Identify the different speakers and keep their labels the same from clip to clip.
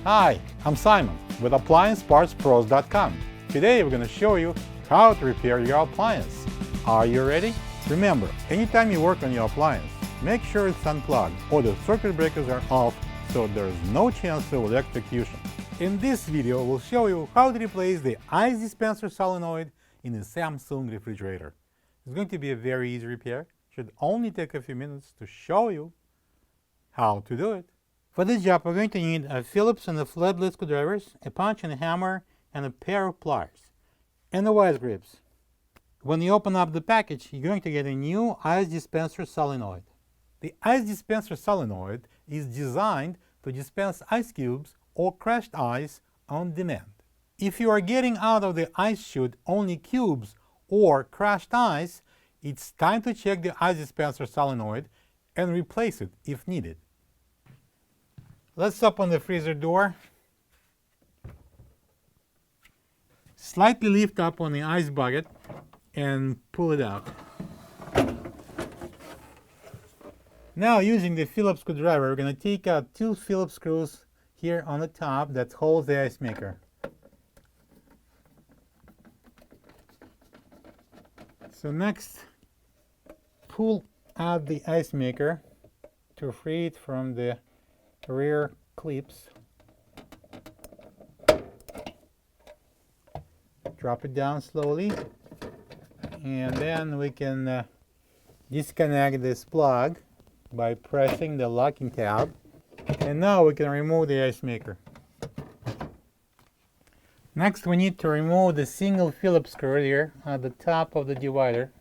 Speaker 1: Hi, I'm Simon with AppliancePartsPros.com. Today we're going to show you how to repair your appliance. Are you ready? Remember, anytime you work on your appliance, make sure it's unplugged or the circuit breakers are off so there is no chance of electrocution. In this video, we'll show you how to replace the ice dispenser solenoid in a Samsung refrigerator. It's going to be a very easy repair. It should only take a few minutes to show you how to do it. For this job, we're going to need a Phillips and a flathead screwdrivers, a punch and a hammer, and a pair of pliers, and the vise grips. When you open up the package, you're going to get a new ice dispenser solenoid. The ice dispenser solenoid is designed to dispense ice cubes or crushed ice on demand. If you are getting out of the ice chute only cubes or crushed ice, it's time to check the ice dispenser solenoid and replace it if needed. Let's open the freezer door. Slightly lift up on the ice bucket and pull it out. Now, using the Phillips screwdriver, we're going to take out two Phillips screws here on the top that holds the ice maker. So next, pull out the ice maker to free it from the rear clips. Drop it down slowly, and then we can disconnect this plug by pressing the locking tab. And now we can remove the ice maker. Next, we need to remove the single Phillips screw here at the top of the divider.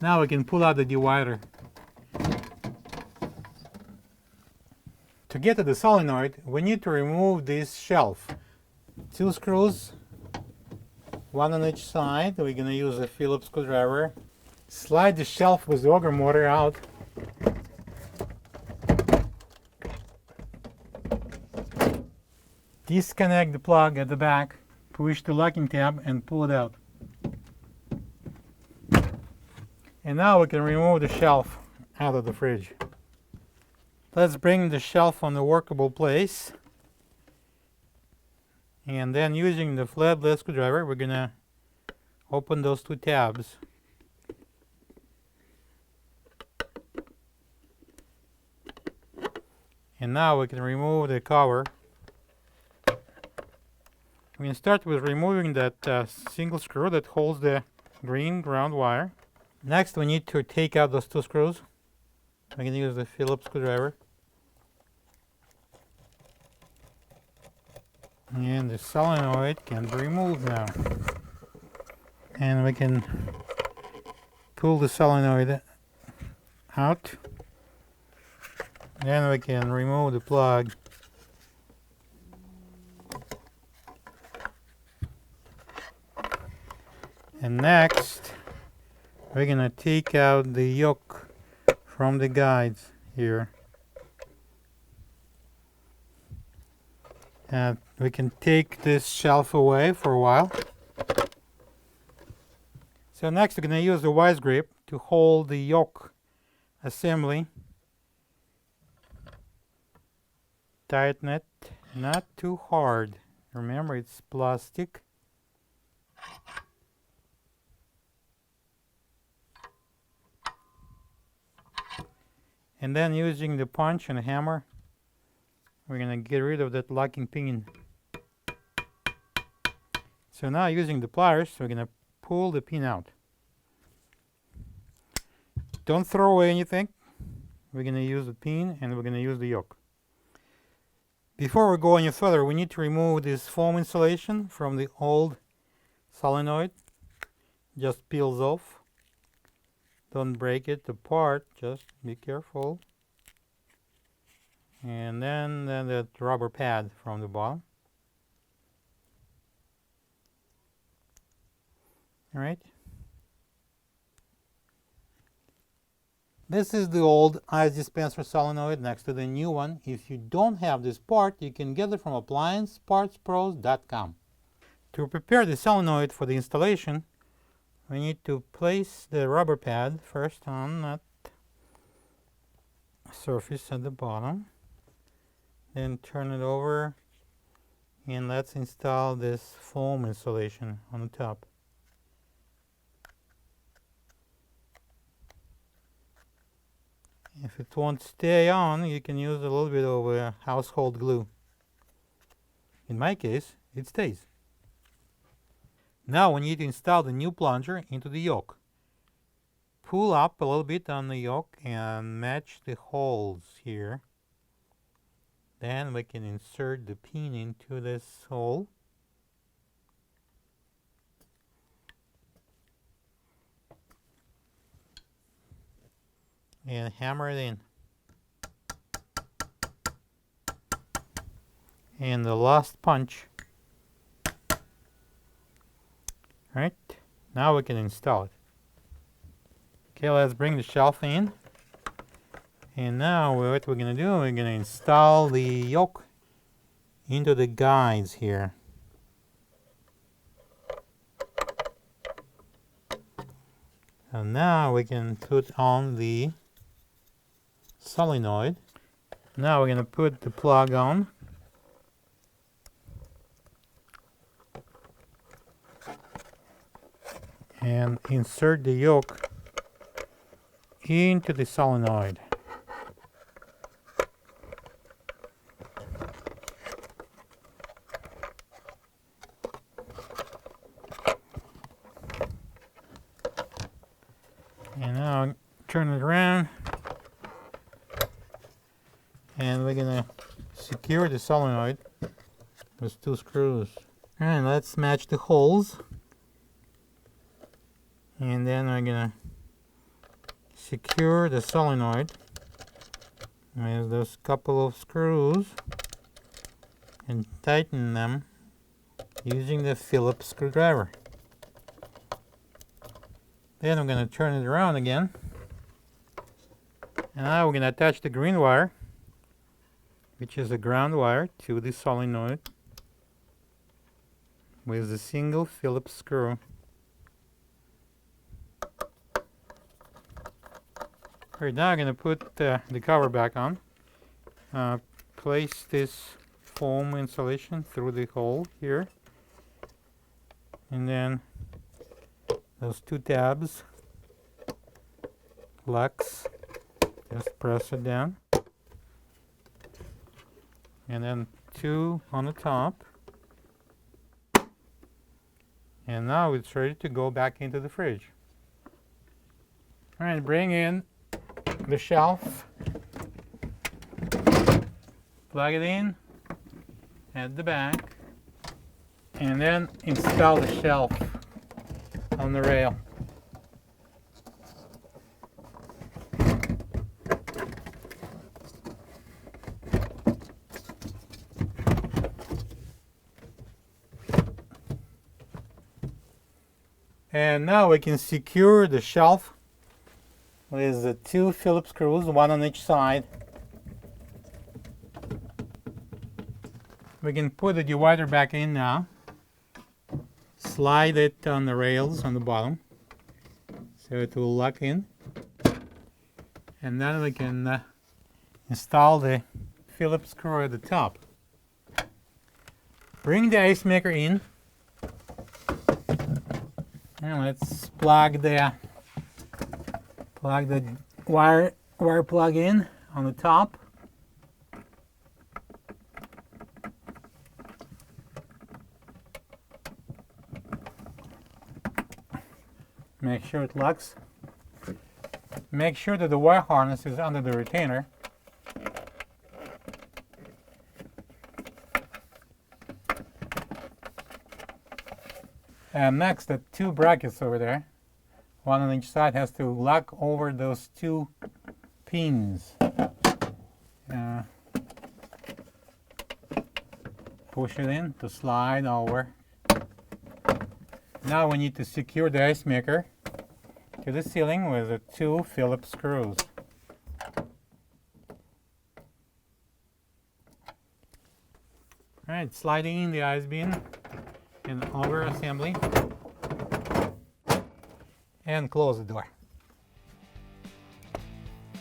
Speaker 1: Now we can pull out the divider. To get to the solenoid, we need to remove this shelf. Two screws, one on each side. We're going to use a Phillips screwdriver. Slide the shelf with the auger motor out. Disconnect the plug at the back, push the locking tab and pull it out. And now we can remove the shelf out of the fridge. Let's bring the shelf on the workable place. And then using the flathead screwdriver, we're going to open those two tabs. And now we can remove the cover. We're going to start with removing that single screw that holds the green ground wire. Next, we need to take out those two screws. We can use the Phillips screwdriver. And the solenoid can be removed now. And we can pull the solenoid out. Then we can remove the plug. And next, we're going to take out the yoke from the guides here. And we can take this shelf away for a while. So next, we're going to use the vise grip to hold the yoke assembly. Tighten it, not too hard. Remember, it's plastic. And then using the punch and hammer, we're going to get rid of that locking pin. So now using the pliers, we're going to pull the pin out. Don't throw away anything. We're going to use the pin and we're going to use the yoke. Before we go any further, we need to remove this foam insulation from the old solenoid. Just peels off. Don't break it apart, just be careful. And then the rubber pad from the bottom. All right. This is the old ice dispenser solenoid next to the new one. If you don't have this part, you can get it from AppliancePartsPros.com. To prepare the solenoid for the installation, we need to place the rubber pad first on that surface at the bottom. Then turn it over and let's install this foam insulation on the top. If it won't stay on, you can use a little bit of household glue. In my case, it stays. Now we need to install the new plunger into the yoke. Pull up a little bit on the yoke and match the holes here. Then we can insert the pin into this hole. And hammer it in. And the last punch. Right, now we can install it. Okay, let's bring the shelf in. And now what we're going to do, we're going to install the yoke into the guides here. And now we can put on the solenoid. Now we're going to put the plug on. And insert the yoke into the solenoid. And now turn it around. And we're going to secure the solenoid with 2 screws. And let's match the holes. And then we're going to secure the solenoid with those couple of screws and tighten them using the Phillips screwdriver. Then I'm going to turn it around again. And now we're going to attach the green wire, which is a ground wire, to the solenoid with a single Phillips screw. Alright, now I'm going to put the cover back on. Place this foam insulation through the hole here. And then those 2 tabs, locks, just press it down. And then 2 on the top. And now it's ready to go back into the fridge. Alright, bring in the shelf, plug it in at the back, and then install the shelf on the rail. And now we can secure the shelf with the 2 Phillips screws, 1 on each side. We can put the divider back in now. Slide it on the rails on the bottom so it will lock in. And then we can install the Phillips screw at the top. Bring the ice maker in. And let's plug the wire plug in on the top. Make sure it locks. Make sure that the wire harness is under the retainer. And next, the 2 brackets over there, 1 on each side, has to lock over those 2 pins. Push it in to slide over. Now we need to secure the ice maker to the ceiling with the 2 Phillips screws. Alright, sliding in the ice bin and over assembly, and close the door.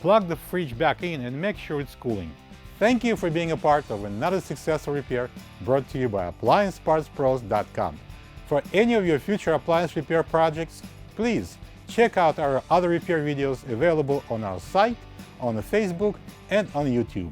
Speaker 1: Plug the fridge back in and make sure it's cooling. Thank you for being a part of another successful repair brought to you by AppliancePartsPros.com. For any of your future appliance repair projects, please check out our other repair videos available on our site, on Facebook, and on YouTube.